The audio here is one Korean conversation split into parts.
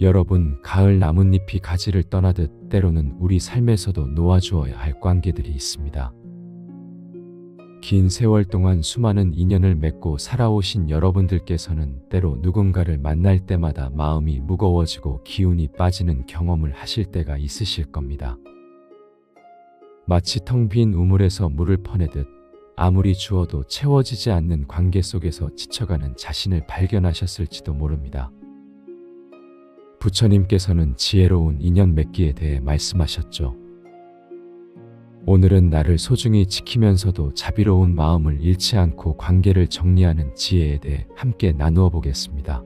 여러분, 가을 나뭇잎이 가지를 떠나듯 때로는 우리 삶에서도 놓아주어야 할 관계들이 있습니다. 긴 세월 동안 수많은 인연을 맺고 살아오신 여러분들께서는 때로 누군가를 만날 때마다 마음이 무거워지고 기운이 빠지는 경험을 하실 때가 있으실 겁니다. 마치 텅 빈 우물에서 물을 퍼내듯 아무리 주어도 채워지지 않는 관계 속에서 지쳐가는 자신을 발견하셨을지도 모릅니다. 부처님께서는 지혜로운 인연 맺기에 대해 말씀하셨죠. 오늘은 나를 소중히 지키면서도 자비로운 마음을 잃지 않고 관계를 정리하는 지혜에 대해 함께 나누어 보겠습니다.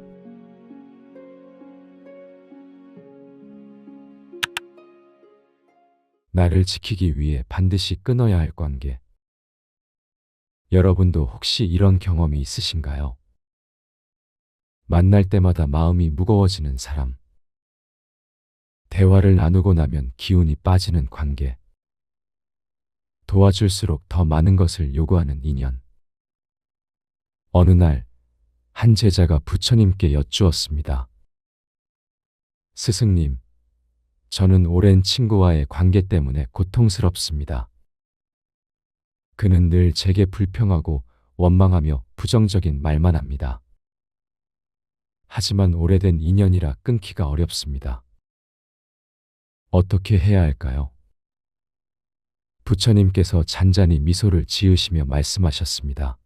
나를 지키기 위해 반드시 끊어야 할 관계. 여러분도 혹시 이런 경험이 있으신가요? 만날 때마다 마음이 무거워지는 사람. 대화를 나누고 나면 기운이 빠지는 관계. 도와줄수록 더 많은 것을 요구하는 인연. 어느 날, 한 제자가 부처님께 여쭈었습니다. 스승님, 저는 오랜 친구와의 관계 때문에 고통스럽습니다. 그는 늘 제게 불평하고 원망하며 부정적인 말만 합니다. 하지만 오래된 인연이라 끊기가 어렵습니다. 어떻게 해야 할까요? 부처님께서 잔잔히 미소를 지으시며 말씀하셨습니다.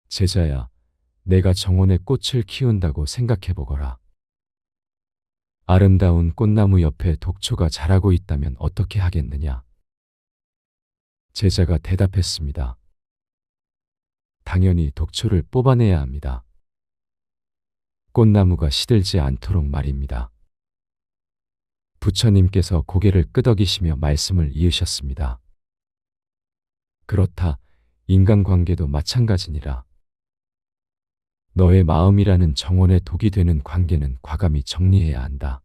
제자야, 내가 정원에 꽃을 키운다고 생각해보거라. 아름다운 꽃나무 옆에 독초가 자라고 있다면 어떻게 하겠느냐? 제자가 대답했습니다. 당연히 독초를 뽑아내야 합니다. 꽃나무가 시들지 않도록 말입니다. 부처님께서 고개를 끄덕이시며 말씀을 이으셨습니다. 그렇다, 인간관계도 마찬가지니라. 너의 마음이라는 정원에 독이 되는 관계는 과감히 정리해야 한다.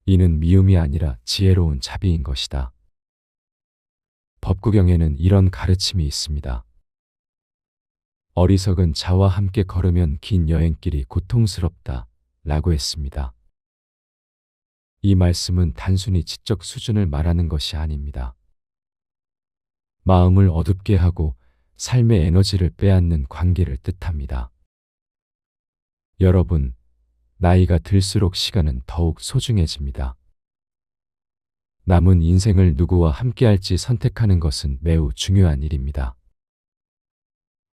이는 미움이 아니라 지혜로운 자비인 것이다. 법구경에는 이런 가르침이 있습니다. 어리석은 자와 함께 걸으면 긴 여행길이 고통스럽다 라고 했습니다. 이 말씀은 단순히 지적 수준을 말하는 것이 아닙니다. 마음을 어둡게 하고 삶의 에너지를 빼앗는 관계를 뜻합니다. 여러분, 나이가 들수록 시간은 더욱 소중해집니다. 남은 인생을 누구와 함께할지 선택하는 것은 매우 중요한 일입니다.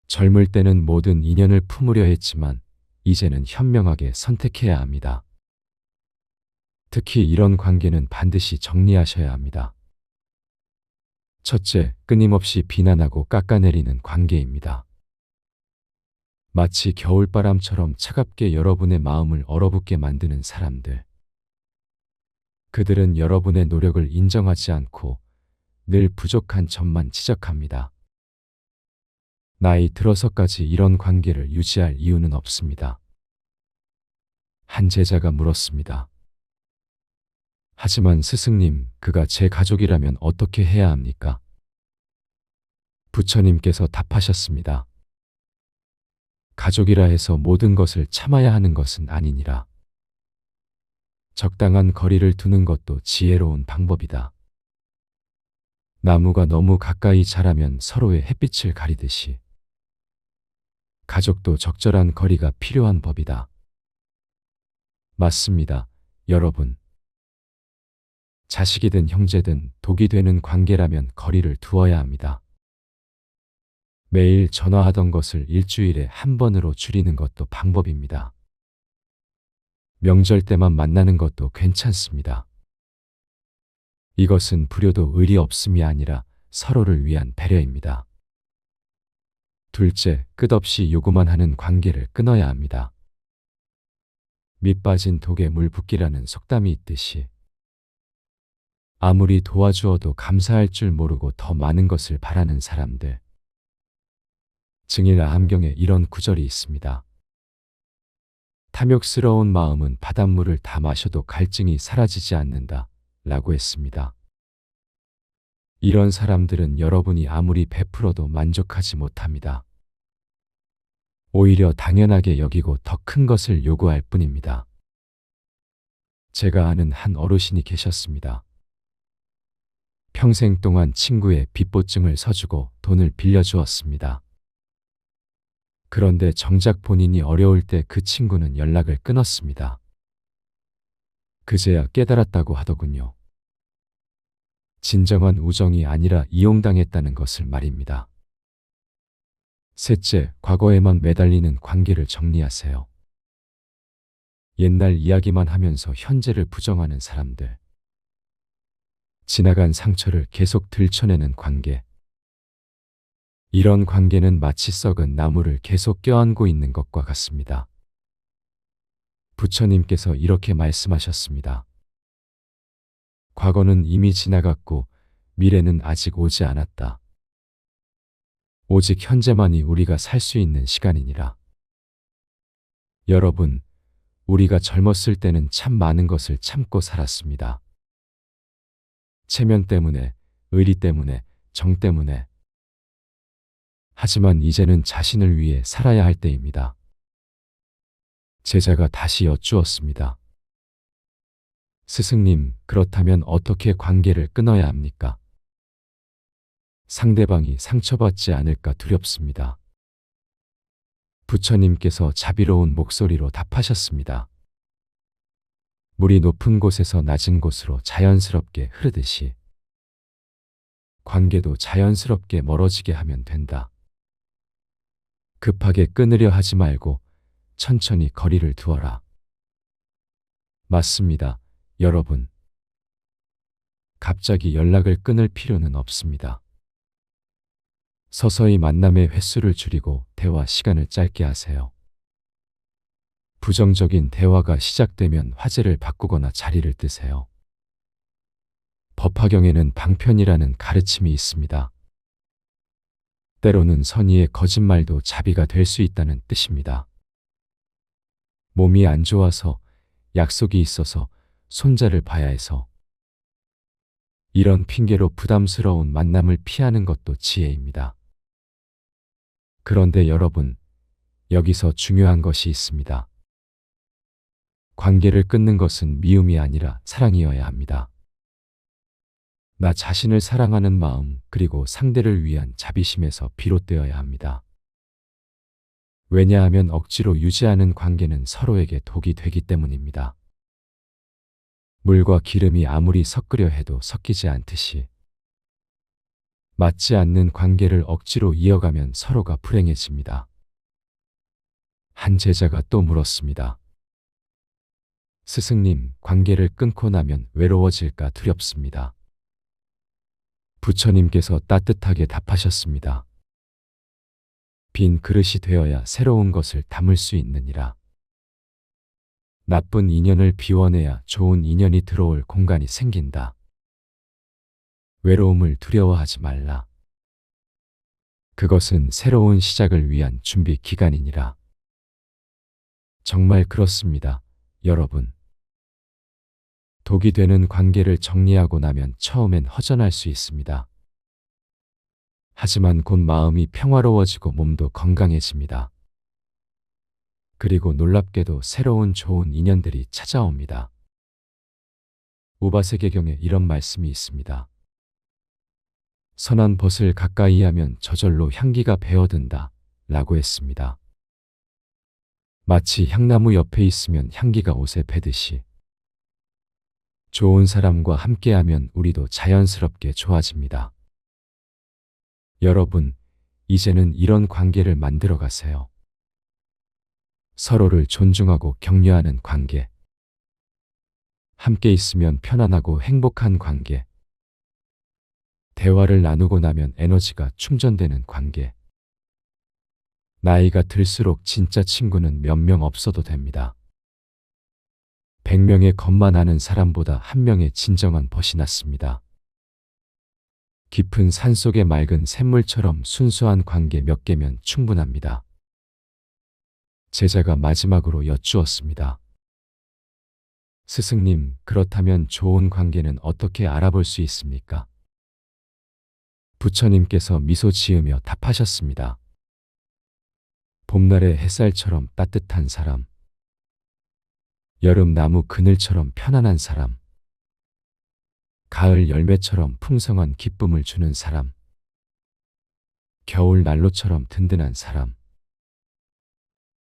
젊을 때는 모든 인연을 품으려 했지만 이제는 현명하게 선택해야 합니다. 특히 이런 관계는 반드시 정리하셔야 합니다. 첫째, 끊임없이 비난하고 깎아내리는 관계입니다. 마치 겨울바람처럼 차갑게 여러분의 마음을 얼어붙게 만드는 사람들. 그들은 여러분의 노력을 인정하지 않고 늘 부족한 점만 지적합니다. 나이 들어서까지 이런 관계를 유지할 이유는 없습니다. 한 제자가 물었습니다. 하지만 스승님, 그가 제 가족이라면 어떻게 해야 합니까? 부처님께서 답하셨습니다. 가족이라 해서 모든 것을 참아야 하는 것은 아니니라. 적당한 거리를 두는 것도 지혜로운 방법이다. 나무가 너무 가까이 자라면 서로의 햇빛을 가리듯이 가족도 적절한 거리가 필요한 법이다. 맞습니다, 여러분. 자식이든 형제든 독이 되는 관계라면 거리를 두어야 합니다. 매일 전화하던 것을 일주일에 한 번으로 줄이는 것도 방법입니다. 명절 때만 만나는 것도 괜찮습니다. 이것은 불효도 의리 없음이 아니라 서로를 위한 배려입니다. 둘째, 끝없이 요구만 하는 관계를 끊어야 합니다. 밑 빠진 독에 물 붓기라는 속담이 있듯이 아무리 도와주어도 감사할 줄 모르고 더 많은 것을 바라는 사람들. 증일암경에 이런 구절이 있습니다. 탐욕스러운 마음은 바닷물을 다 마셔도 갈증이 사라지지 않는다 라고 했습니다. 이런 사람들은 여러분이 아무리 베풀어도 만족하지 못합니다. 오히려 당연하게 여기고 더 큰 것을 요구할 뿐입니다. 제가 아는 한 어르신이 계셨습니다. 평생 동안 친구의 빚보증을 서주고 돈을 빌려주었습니다. 그런데 정작 본인이 어려울 때 그 친구는 연락을 끊었습니다. 그제야 깨달았다고 하더군요. 진정한 우정이 아니라 이용당했다는 것을 말입니다. 셋째, 과거에만 매달리는 관계를 정리하세요. 옛날 이야기만 하면서 현재를 부정하는 사람들. 지나간 상처를 계속 들춰내는 관계. 이런 관계는 마치 썩은 나무를 계속 껴안고 있는 것과 같습니다. 부처님께서 이렇게 말씀하셨습니다. 과거는 이미 지나갔고 미래는 아직 오지 않았다. 오직 현재만이 우리가 살 수 있는 시간이니라. 여러분, 우리가 젊었을 때는 참 많은 것을 참고 살았습니다. 체면 때문에, 의리 때문에, 정 때문에. 하지만 이제는 자신을 위해 살아야 할 때입니다. 제자가 다시 여쭈었습니다. 스승님, 그렇다면 어떻게 관계를 끊어야 합니까? 상대방이 상처받지 않을까 두렵습니다. 부처님께서 자비로운 목소리로 답하셨습니다. 물이 높은 곳에서 낮은 곳으로 자연스럽게 흐르듯이 관계도 자연스럽게 멀어지게 하면 된다. 급하게 끊으려 하지 말고 천천히 거리를 두어라. 맞습니다, 여러분. 갑자기 연락을 끊을 필요는 없습니다. 서서히 만남의 횟수를 줄이고 대화 시간을 짧게 하세요. 부정적인 대화가 시작되면 화제를 바꾸거나 자리를 뜨세요. 법화경에는 방편이라는 가르침이 있습니다. 때로는 선의의 거짓말도 자비가 될 수 있다는 뜻입니다. 몸이 안 좋아서, 약속이 있어서, 손자를 봐야 해서 이런 핑계로 부담스러운 만남을 피하는 것도 지혜입니다. 그런데 여러분, 여기서 중요한 것이 있습니다. 관계를 끊는 것은 미움이 아니라 사랑이어야 합니다. 나 자신을 사랑하는 마음 그리고 상대를 위한 자비심에서 비롯되어야 합니다. 왜냐하면 억지로 유지하는 관계는 서로에게 독이 되기 때문입니다. 물과 기름이 아무리 섞으려 해도 섞이지 않듯이 맞지 않는 관계를 억지로 이어가면 서로가 불행해집니다. 한 제자가 또 물었습니다. 스승님, 관계를 끊고 나면 외로워질까 두렵습니다. 부처님께서 따뜻하게 답하셨습니다. 빈 그릇이 되어야 새로운 것을 담을 수 있느니라. 나쁜 인연을 비워내야 좋은 인연이 들어올 공간이 생긴다. 외로움을 두려워하지 말라. 그것은 새로운 시작을 위한 준비 기간이니라. 정말 그렇습니다, 여러분. 독이 되는 관계를 정리하고 나면 처음엔 허전할 수 있습니다. 하지만 곧 마음이 평화로워지고 몸도 건강해집니다. 그리고 놀랍게도 새로운 좋은 인연들이 찾아옵니다. 우바세계경에 이런 말씀이 있습니다. 선한 벗을 가까이 하면 저절로 향기가 배어든다 라고 했습니다. 마치 향나무 옆에 있으면 향기가 옷에 배듯이 좋은 사람과 함께하면 우리도 자연스럽게 좋아집니다. 여러분, 이제는 이런 관계를 만들어 가세요. 서로를 존중하고 격려하는 관계. 함께 있으면 편안하고 행복한 관계. 대화를 나누고 나면 에너지가 충전되는 관계. 나이가 들수록 진짜 친구는 몇 명 없어도 됩니다. 100명의 것만 아는 사람보다 1명의 진정한 벗이 낫습니다. 깊은 산속의 맑은 샘물처럼 순수한 관계 몇 개면 충분합니다. 제자가 마지막으로 여쭈었습니다. 스승님, 그렇다면 좋은 관계는 어떻게 알아볼 수 있습니까? 부처님께서 미소 지으며 답하셨습니다. 봄날의 햇살처럼 따뜻한 사람, 여름 나무 그늘처럼 편안한 사람, 가을 열매처럼 풍성한 기쁨을 주는 사람, 겨울 난로처럼 든든한 사람.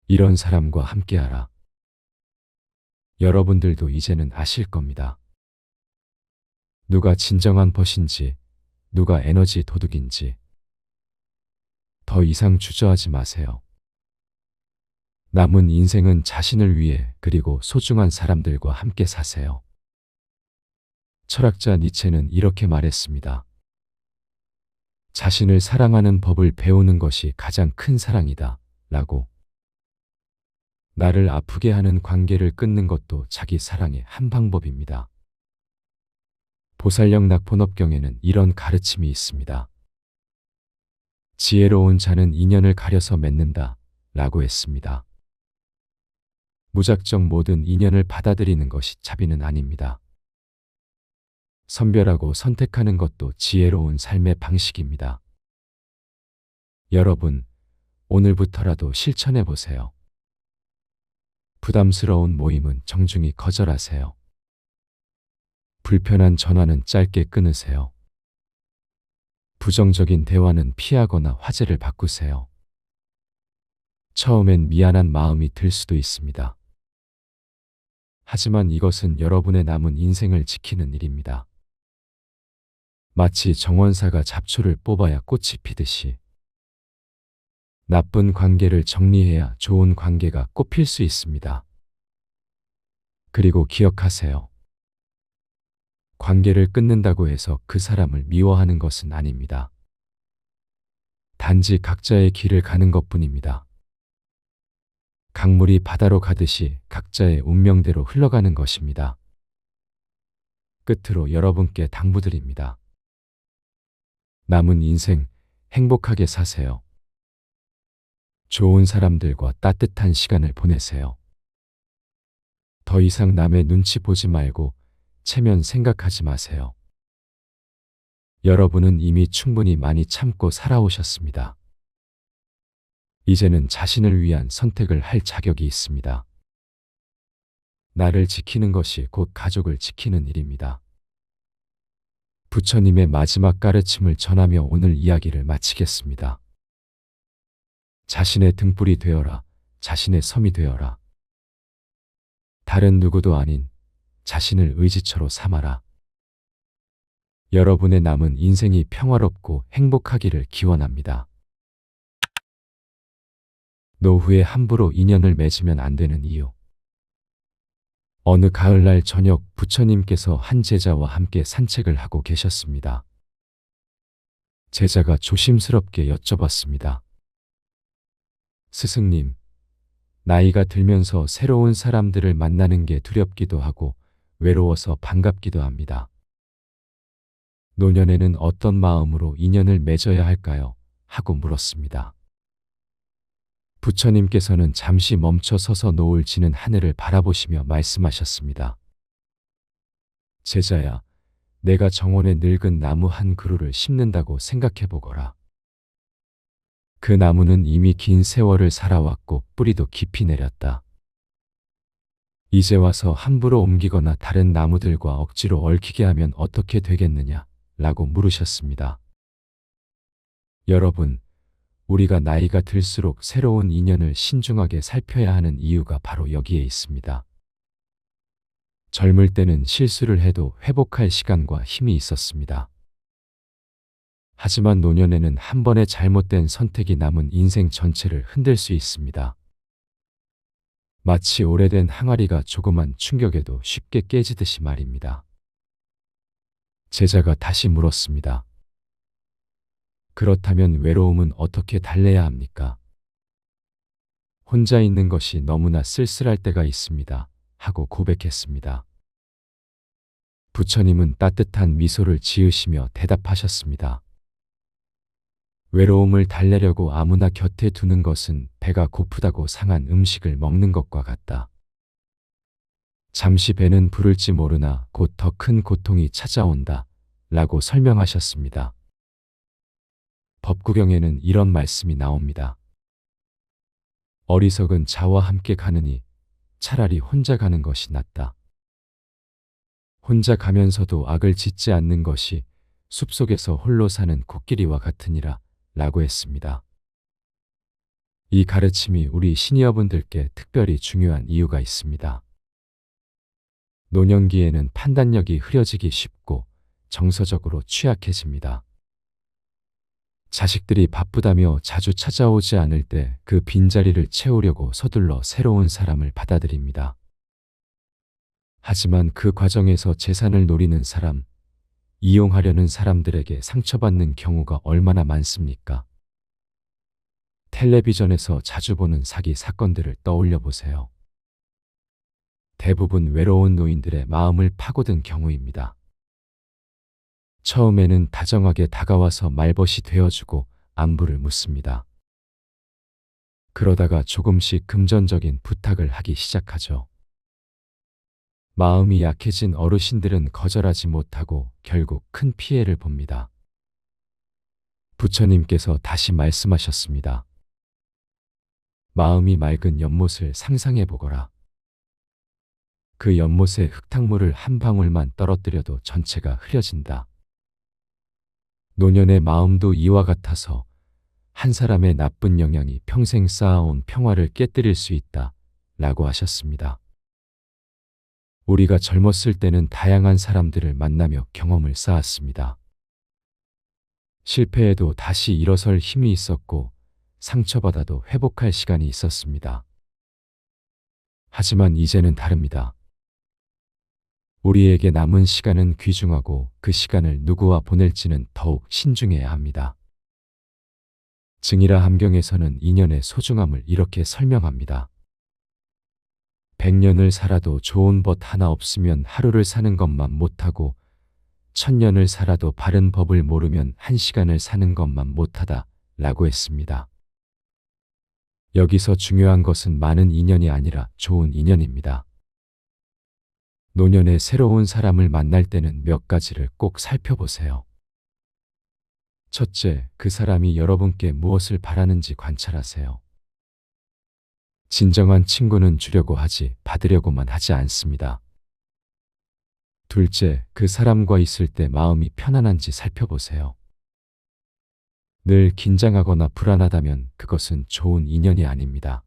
이런 사람과 함께하라. 여러분들도 이제는 아실 겁니다. 누가 진정한 벗인지, 누가 에너지 도둑인지. 더 이상 주저하지 마세요. 남은 인생은 자신을 위해 그리고 소중한 사람들과 함께 사세요. 철학자 니체는 이렇게 말했습니다. 자신을 사랑하는 법을 배우는 것이 가장 큰 사랑이다. 라고. 나를 아프게 하는 관계를 끊는 것도 자기 사랑의 한 방법입니다. 보살령 낙본업경에는 이런 가르침이 있습니다. 지혜로운 자는 인연을 가려서 맺는다. 라고 했습니다. 무작정 모든 인연을 받아들이는 것이 자비는 아닙니다. 선별하고 선택하는 것도 지혜로운 삶의 방식입니다. 여러분, 오늘부터라도 실천해 보세요. 부담스러운 모임은 정중히 거절하세요. 불편한 전화는 짧게 끊으세요. 부정적인 대화는 피하거나 화제를 바꾸세요. 처음엔 미안한 마음이 들 수도 있습니다. 하지만 이것은 여러분의 남은 인생을 지키는 일입니다. 마치 정원사가 잡초를 뽑아야 꽃이 피듯이 나쁜 관계를 정리해야 좋은 관계가 꽃필 수 있습니다. 그리고 기억하세요. 관계를 끊는다고 해서 그 사람을 미워하는 것은 아닙니다. 단지 각자의 길을 가는 것뿐입니다. 강물이 바다로 가듯이 각자의 운명대로 흘러가는 것입니다. 끝으로 여러분께 당부드립니다. 남은 인생 행복하게 사세요. 좋은 사람들과 따뜻한 시간을 보내세요. 더 이상 남의 눈치 보지 말고 체면 생각하지 마세요. 여러분은 이미 충분히 많이 참고 살아오셨습니다. 이제는 자신을 위한 선택을 할 자격이 있습니다. 나를 지키는 것이 곧 가족을 지키는 일입니다. 부처님의 마지막 가르침을 전하며 오늘 이야기를 마치겠습니다. 자신의 등불이 되어라. 자신의 섬이 되어라. 다른 누구도 아닌 자신을 의지처로 삼아라. 여러분의 남은 인생이 평화롭고 행복하기를 기원합니다. 노후에 함부로 인연을 맺으면 안 되는 이유. 어느 가을날 저녁 부처님께서 한 제자와 함께 산책을 하고 계셨습니다. 제자가 조심스럽게 여쭤봤습니다. 스승님, 나이가 들면서 새로운 사람들을 만나는 게 두렵기도 하고 외로워서 반갑기도 합니다. 노년에는 어떤 마음으로 인연을 맺어야 할까요? 하고 물었습니다. 부처님께서는 잠시 멈춰 서서 노을 지는 하늘을 바라보시며 말씀하셨습니다. 제자야, 내가 정원에 늙은 나무 한 그루를 심는다고 생각해 보거라. 그 나무는 이미 긴 세월을 살아왔고 뿌리도 깊이 내렸다. 이제 와서 함부로 옮기거나 다른 나무들과 억지로 얽히게 하면 어떻게 되겠느냐? 라고 물으셨습니다. 여러분, 우리가 나이가 들수록 새로운 인연을 신중하게 살펴야 하는 이유가 바로 여기에 있습니다. 젊을 때는 실수를 해도 회복할 시간과 힘이 있었습니다. 하지만 노년에는 한 번의 잘못된 선택이 남은 인생 전체를 흔들 수 있습니다. 마치 오래된 항아리가 조그만 충격에도 쉽게 깨지듯이 말입니다. 제자가 다시 물었습니다. 그렇다면 외로움은 어떻게 달래야 합니까? 혼자 있는 것이 너무나 쓸쓸할 때가 있습니다. 하고 고백했습니다. 부처님은 따뜻한 미소를 지으시며 대답하셨습니다. 외로움을 달래려고 아무나 곁에 두는 것은 배가 고프다고 상한 음식을 먹는 것과 같다. 잠시 배는 부를지 모르나 곧 더 큰 고통이 찾아온다. 라고 설명하셨습니다. 법구경에는 이런 말씀이 나옵니다. 어리석은 자와 함께 가느니 차라리 혼자 가는 것이 낫다. 혼자 가면서도 악을 짓지 않는 것이 숲속에서 홀로 사는 코끼리와 같으니라 라고 했습니다. 이 가르침이 우리 시니어분들께 특별히 중요한 이유가 있습니다. 노년기에는 판단력이 흐려지기 쉽고 정서적으로 취약해집니다. 자식들이 바쁘다며 자주 찾아오지 않을 때 그 빈자리를 채우려고 서둘러 새로운 사람을 받아들입니다. 하지만 그 과정에서 재산을 노리는 사람, 이용하려는 사람들에게 상처받는 경우가 얼마나 많습니까? 텔레비전에서 자주 보는 사기 사건들을 떠올려 보세요. 대부분 외로운 노인들의 마음을 파고든 경우입니다. 처음에는 다정하게 다가와서 말벗이 되어주고 안부를 묻습니다. 그러다가 조금씩 금전적인 부탁을 하기 시작하죠. 마음이 약해진 어르신들은 거절하지 못하고 결국 큰 피해를 봅니다. 부처님께서 다시 말씀하셨습니다. 마음이 맑은 연못을 상상해 보거라. 그 연못에 흙탕물을 한 방울만 떨어뜨려도 전체가 흐려진다. 노년의 마음도 이와 같아서 한 사람의 나쁜 영향이 평생 쌓아온 평화를 깨뜨릴 수 있다 라고 하셨습니다. 우리가 젊었을 때는 다양한 사람들을 만나며 경험을 쌓았습니다. 실패해도 다시 일어설 힘이 있었고 상처받아도 회복할 시간이 있었습니다. 하지만 이제는 다릅니다. 우리에게 남은 시간은 귀중하고 그 시간을 누구와 보낼지는 더욱 신중해야 합니다. 증이라 함경에서는 인연의 소중함을 이렇게 설명합니다. 100년을 살아도 좋은 법 하나 없으면 하루를 사는 것만 못하고 1000년을 살아도 바른 법을 모르면 1시간을 사는 것만 못하다 라고 했습니다. 여기서 중요한 것은 많은 인연이 아니라 좋은 인연입니다. 노년에 새로운 사람을 만날 때는 몇 가지를 꼭 살펴보세요. 첫째, 그 사람이 여러분께 무엇을 바라는지 관찰하세요. 진정한 친구는 주려고 하지 받으려고만 하지 않습니다. 둘째, 그 사람과 있을 때 마음이 편안한지 살펴보세요. 늘 긴장하거나 불안하다면 그것은 좋은 인연이 아닙니다.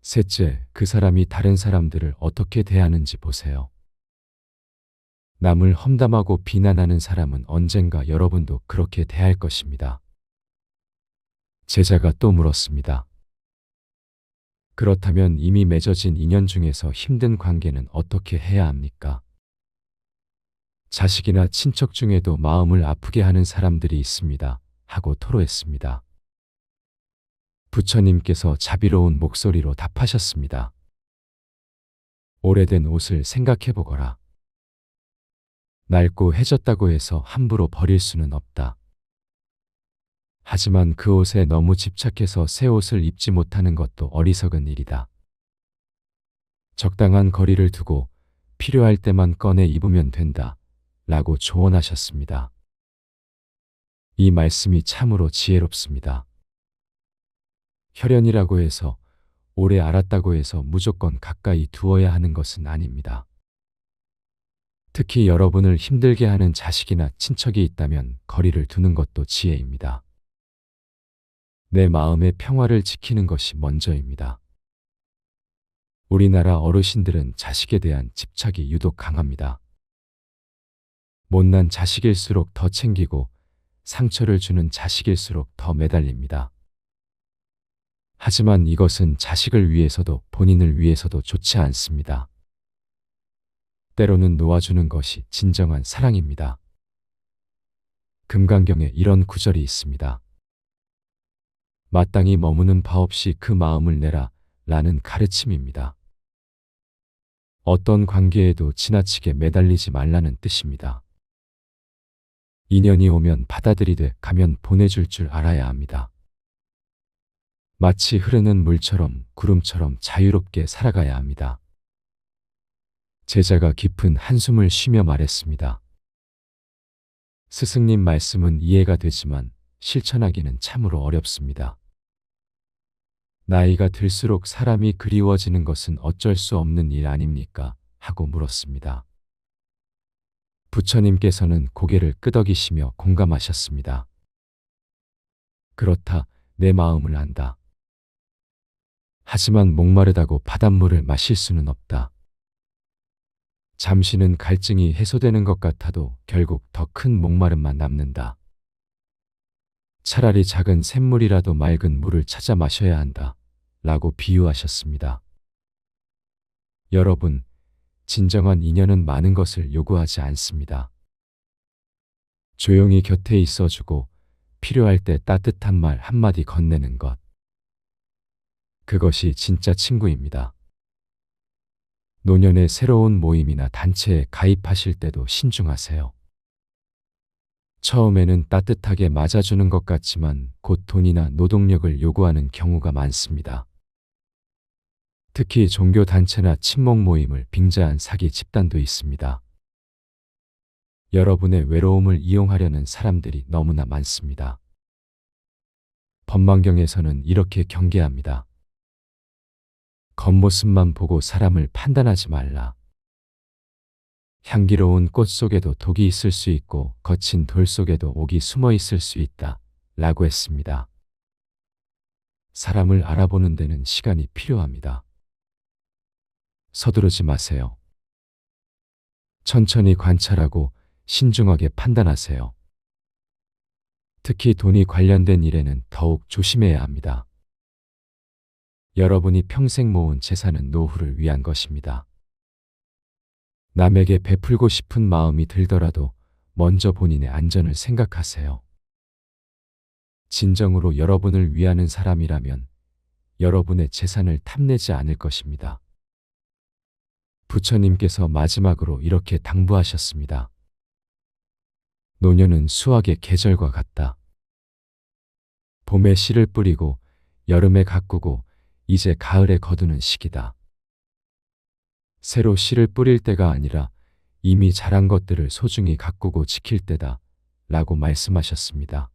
셋째, 그 사람이 다른 사람들을 어떻게 대하는지 보세요. 남을 험담하고 비난하는 사람은 언젠가 여러분도 그렇게 대할 것입니다. 제자가 또 물었습니다. 그렇다면 이미 맺어진 인연 중에서 힘든 관계는 어떻게 해야 합니까? 자식이나 친척 중에도 마음을 아프게 하는 사람들이 있습니다. 하고 토로했습니다. 부처님께서 자비로운 목소리로 답하셨습니다. 오래된 옷을 생각해 보거라. 낡고 해졌다고 해서 함부로 버릴 수는 없다. 하지만 그 옷에 너무 집착해서 새 옷을 입지 못하는 것도 어리석은 일이다. 적당한 거리를 두고 필요할 때만 꺼내 입으면 된다. 라고 조언하셨습니다. 이 말씀이 참으로 지혜롭습니다. 혈연이라고 해서 오래 알았다고 해서 무조건 가까이 두어야 하는 것은 아닙니다. 특히 여러분을 힘들게 하는 자식이나 친척이 있다면 거리를 두는 것도 지혜입니다. 내 마음의 평화를 지키는 것이 먼저입니다. 우리나라 어르신들은 자식에 대한 집착이 유독 강합니다. 못난 자식일수록 더 챙기고 상처를 주는 자식일수록 더 매달립니다. 하지만 이것은 자식을 위해서도 본인을 위해서도 좋지 않습니다. 때로는 놓아주는 것이 진정한 사랑입니다. 금강경에 이런 구절이 있습니다. 마땅히 머무는 바 없이 그 마음을 내라 라는 가르침입니다. 어떤 관계에도 지나치게 매달리지 말라는 뜻입니다. 인연이 오면 받아들이되 가면 보내줄 줄 알아야 합니다. 마치 흐르는 물처럼 구름처럼 자유롭게 살아가야 합니다. 제자가 깊은 한숨을 쉬며 말했습니다. 스승님 말씀은 이해가 되지만 실천하기는 참으로 어렵습니다. 나이가 들수록 사람이 그리워지는 것은 어쩔 수 없는 일 아닙니까? 하고 물었습니다. 부처님께서는 고개를 끄덕이시며 공감하셨습니다. 그렇다, 내 마음을 안다. 하지만 목마르다고 바닷물을 마실 수는 없다. 잠시는 갈증이 해소되는 것 같아도 결국 더 큰 목마름만 남는다. 차라리 작은 샘물이라도 맑은 물을 찾아 마셔야 한다. 라고 비유하셨습니다. 여러분, 진정한 인연은 많은 것을 요구하지 않습니다. 조용히 곁에 있어주고 필요할 때 따뜻한 말 한마디 건네는 것. 그것이 진짜 친구입니다. 노년의 새로운 모임이나 단체에 가입하실 때도 신중하세요. 처음에는 따뜻하게 맞아주는 것 같지만 곧 돈이나 노동력을 요구하는 경우가 많습니다. 특히 종교 단체나 친목 모임을 빙자한 사기 집단도 있습니다. 여러분의 외로움을 이용하려는 사람들이 너무나 많습니다. 법망경에서는 이렇게 경계합니다. 겉모습만 보고 사람을 판단하지 말라. 향기로운 꽃 속에도 독이 있을 수 있고 거친 돌 속에도 옥이 숨어 있을 수 있다. 라고 했습니다. 사람을 알아보는 데는 시간이 필요합니다. 서두르지 마세요. 천천히 관찰하고 신중하게 판단하세요. 특히 돈이 관련된 일에는 더욱 조심해야 합니다. 여러분이 평생 모은 재산은 노후를 위한 것입니다. 남에게 베풀고 싶은 마음이 들더라도 먼저 본인의 안전을 생각하세요. 진정으로 여러분을 위하는 사람이라면 여러분의 재산을 탐내지 않을 것입니다. 부처님께서 마지막으로 이렇게 당부하셨습니다. 노년은 수확의 계절과 같다. 봄에 씨를 뿌리고 여름에 가꾸고 이제 가을에 거두는 시기다. 새로 씨를 뿌릴 때가 아니라 이미 자란 것들을 소중히 가꾸고 지킬 때다. 라고 말씀하셨습니다.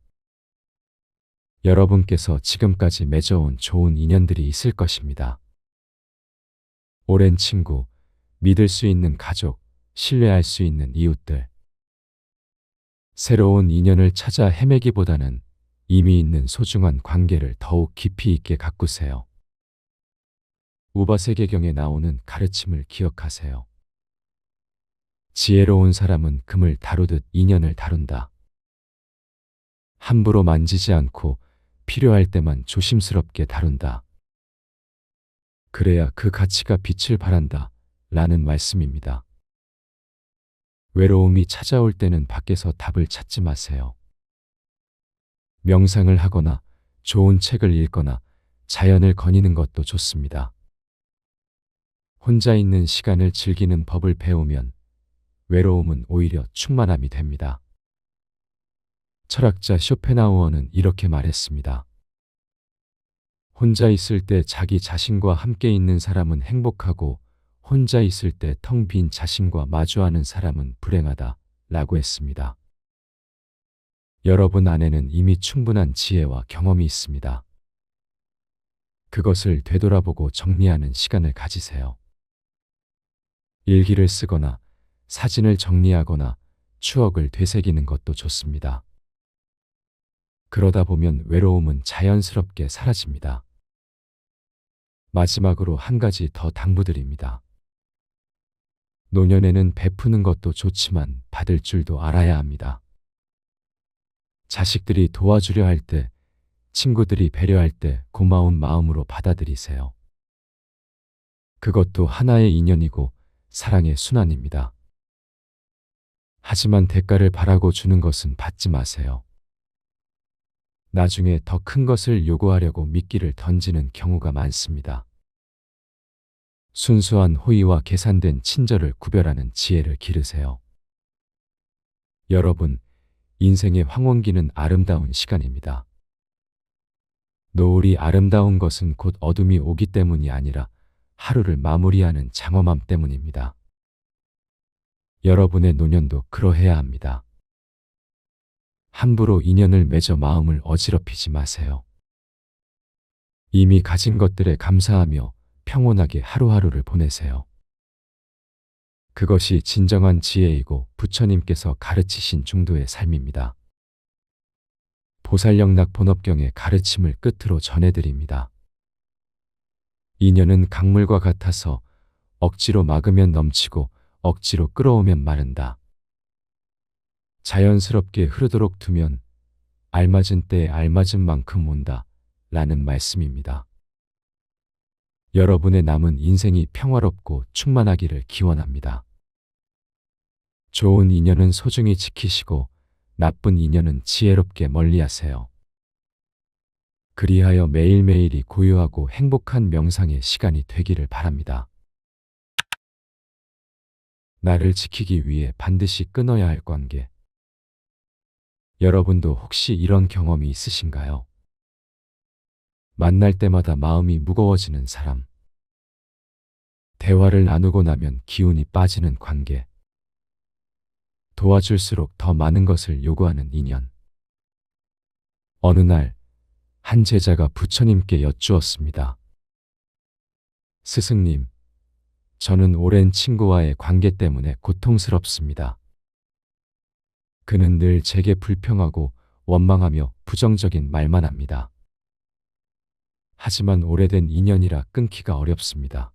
여러분께서 지금까지 맺어온 좋은 인연들이 있을 것입니다. 오랜 친구, 믿을 수 있는 가족, 신뢰할 수 있는 이웃들. 새로운 인연을 찾아 헤매기보다는 이미 있는 소중한 관계를 더욱 깊이 있게 가꾸세요. 우바세계경에 나오는 가르침을 기억하세요. 지혜로운 사람은 금을 다루듯 인연을 다룬다. 함부로 만지지 않고 필요할 때만 조심스럽게 다룬다. 그래야 그 가치가 빛을 발한다. 라는 말씀입니다. 외로움이 찾아올 때는 밖에서 답을 찾지 마세요. 명상을 하거나 좋은 책을 읽거나 자연을 거니는 것도 좋습니다. 혼자 있는 시간을 즐기는 법을 배우면 외로움은 오히려 충만함이 됩니다. 철학자 쇼펜하우어는 이렇게 말했습니다. 혼자 있을 때 자기 자신과 함께 있는 사람은 행복하고 혼자 있을 때 텅 빈 자신과 마주하는 사람은 불행하다. 라고 했습니다. 여러분 안에는 이미 충분한 지혜와 경험이 있습니다. 그것을 되돌아보고 정리하는 시간을 가지세요. 일기를 쓰거나 사진을 정리하거나 추억을 되새기는 것도 좋습니다. 그러다 보면 외로움은 자연스럽게 사라집니다. 마지막으로 한 가지 더 당부드립니다. 노년에는 베푸는 것도 좋지만 받을 줄도 알아야 합니다. 자식들이 도와주려 할 때, 친구들이 배려할 때 고마운 마음으로 받아들이세요. 그것도 하나의 인연이고 사랑의 순환입니다. 하지만 대가를 바라고 주는 것은 받지 마세요. 나중에 더 큰 것을 요구하려고 미끼를 던지는 경우가 많습니다. 순수한 호의와 계산된 친절을 구별하는 지혜를 기르세요. 여러분, 인생의 황혼기는 아름다운 시간입니다. 노을이 아름다운 것은 곧 어둠이 오기 때문이 아니라 하루를 마무리하는 장엄함 때문입니다. 여러분의 노년도 그러해야 합니다. 함부로 인연을 맺어 마음을 어지럽히지 마세요. 이미 가진 것들에 감사하며 평온하게 하루하루를 보내세요. 그것이 진정한 지혜이고 부처님께서 가르치신 중도의 삶입니다. 보살영락 본업경의 가르침을 끝으로 전해드립니다. 인연은 강물과 같아서 억지로 막으면 넘치고 억지로 끌어오면 마른다. 자연스럽게 흐르도록 두면 알맞은 때에 알맞은 만큼 온다. 라는 말씀입니다. 여러분의 남은 인생이 평화롭고 충만하기를 기원합니다. 좋은 인연은 소중히 지키시고 나쁜 인연은 지혜롭게 멀리하세요. 그리하여 매일매일이 고요하고 행복한 명상의 시간이 되기를 바랍니다. 나를 지키기 위해 반드시 끊어야 할 관계. 여러분도 혹시 이런 경험이 있으신가요? 만날 때마다 마음이 무거워지는 사람. 대화를 나누고 나면 기운이 빠지는 관계. 도와줄수록 더 많은 것을 요구하는 인연. 어느 날, 한 제자가 부처님께 여쭈었습니다. 스승님, 저는 오랜 친구와의 관계 때문에 고통스럽습니다. 그는 늘 제게 불평하고 원망하며 부정적인 말만 합니다. 하지만 오래된 인연이라 끊기가 어렵습니다.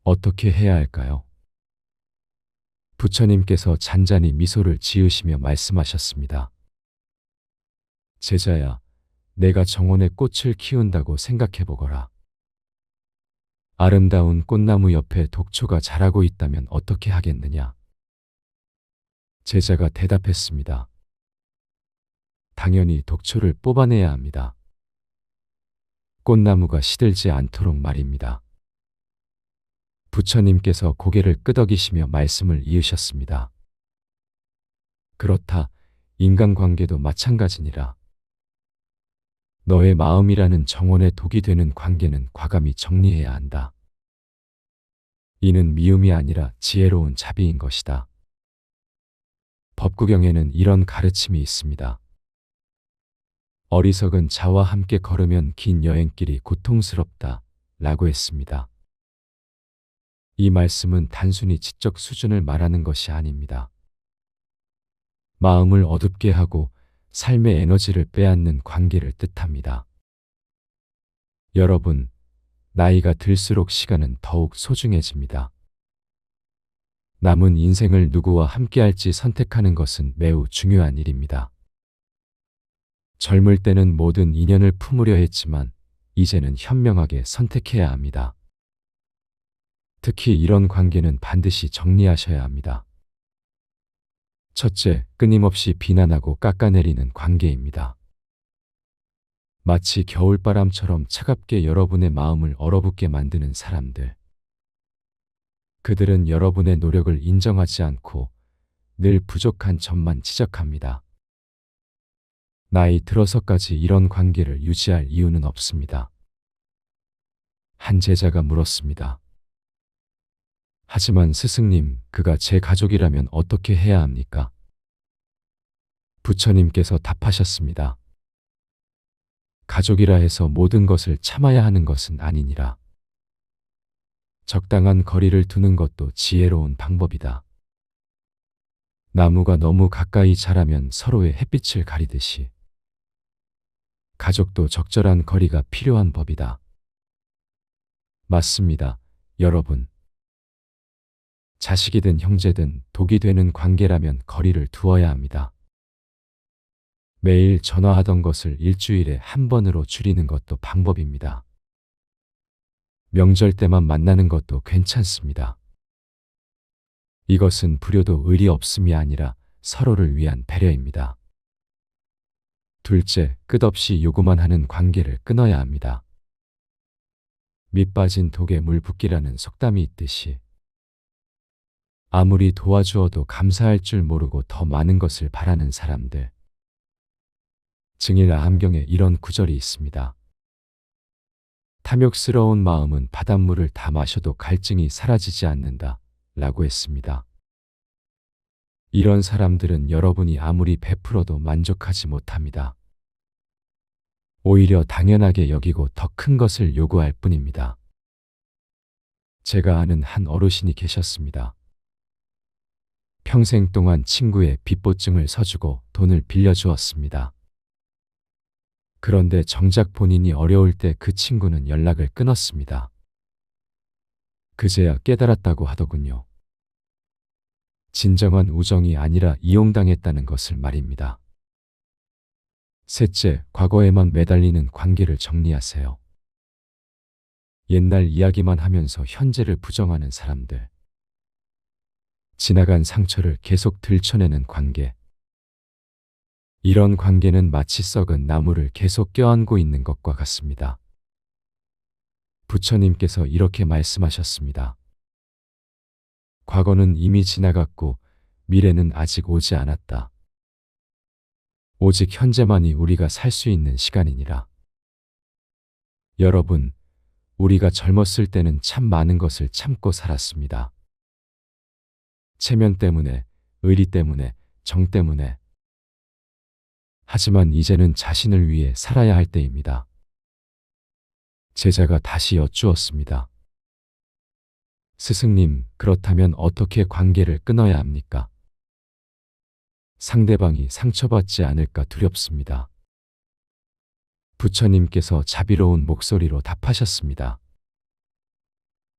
어떻게 해야 할까요? 부처님께서 잔잔히 미소를 지으시며 말씀하셨습니다. 제자야, 내가 정원에 꽃을 키운다고 생각해보거라. 아름다운 꽃나무 옆에 독초가 자라고 있다면 어떻게 하겠느냐? 제자가 대답했습니다. 당연히 독초를 뽑아내야 합니다. 꽃나무가 시들지 않도록 말입니다. 부처님께서 고개를 끄덕이시며 말씀을 이으셨습니다. 그렇다, 인간관계도 마찬가지니라. 너의 마음이라는 정원에 독이 되는 관계는 과감히 정리해야 한다. 이는 미움이 아니라 지혜로운 자비인 것이다. 법구경에는 이런 가르침이 있습니다. 어리석은 자와 함께 걸으면 긴 여행길이 고통스럽다 라고 했습니다. 이 말씀은 단순히 지적 수준을 말하는 것이 아닙니다. 마음을 어둡게 하고 삶의 에너지를 빼앗는 관계를 뜻합니다. 여러분, 나이가 들수록 시간은 더욱 소중해집니다. 남은 인생을 누구와 함께할지 선택하는 것은 매우 중요한 일입니다. 젊을 때는 모든 인연을 품으려 했지만 이제는 현명하게 선택해야 합니다. 특히 이런 관계는 반드시 정리하셔야 합니다. 첫째, 끊임없이 비난하고 깎아내리는 관계입니다. 마치 겨울바람처럼 차갑게 여러분의 마음을 얼어붙게 만드는 사람들. 그들은 여러분의 노력을 인정하지 않고 늘 부족한 점만 지적합니다. 나이 들어서까지 이런 관계를 유지할 이유는 없습니다. 한 제자가 물었습니다. 하지만 스승님, 그가 제 가족이라면 어떻게 해야 합니까? 부처님께서 답하셨습니다. 가족이라 해서 모든 것을 참아야 하는 것은 아니니라. 적당한 거리를 두는 것도 지혜로운 방법이다. 나무가 너무 가까이 자라면 서로의 햇빛을 가리듯이 가족도 적절한 거리가 필요한 법이다. 맞습니다, 여러분. 자식이든 형제든 독이 되는 관계라면 거리를 두어야 합니다. 매일 전화하던 것을 일주일에 한 번으로 줄이는 것도 방법입니다. 명절 때만 만나는 것도 괜찮습니다. 이것은 불효도 의리 없음이 아니라 서로를 위한 배려입니다. 둘째, 끝없이 요구만 하는 관계를 끊어야 합니다. 밑 빠진 독에 물 붓기라는 속담이 있듯이 아무리 도와주어도 감사할 줄 모르고 더 많은 것을 바라는 사람들. 증일 아함경에 이런 구절이 있습니다. 탐욕스러운 마음은 바닷물을 다 마셔도 갈증이 사라지지 않는다 라고 했습니다. 이런 사람들은 여러분이 아무리 베풀어도 만족하지 못합니다. 오히려 당연하게 여기고 더 큰 것을 요구할 뿐입니다. 제가 아는 한 어르신이 계셨습니다. 평생 동안 친구의 빚보증을 서주고 돈을 빌려주었습니다. 그런데 정작 본인이 어려울 때 그 친구는 연락을 끊었습니다. 그제야 깨달았다고 하더군요. 진정한 우정이 아니라 이용당했다는 것을 말입니다. 셋째, 과거에만 매달리는 관계를 정리하세요. 옛날 이야기만 하면서 현재를 부정하는 사람들. 지나간 상처를 계속 들춰내는 관계. 이런 관계는 마치 썩은 나무를 계속 껴안고 있는 것과 같습니다. 부처님께서 이렇게 말씀하셨습니다. 과거는 이미 지나갔고 미래는 아직 오지 않았다. 오직 현재만이 우리가 살 수 있는 시간이니라. 여러분, 우리가 젊었을 때는 참 많은 것을 참고 살았습니다. 체면 때문에, 의리 때문에, 정 때문에. 하지만 이제는 자신을 위해 살아야 할 때입니다. 제자가 다시 여쭈었습니다. 스승님, 그렇다면 어떻게 관계를 끊어야 합니까? 상대방이 상처받지 않을까 두렵습니다. 부처님께서 자비로운 목소리로 답하셨습니다.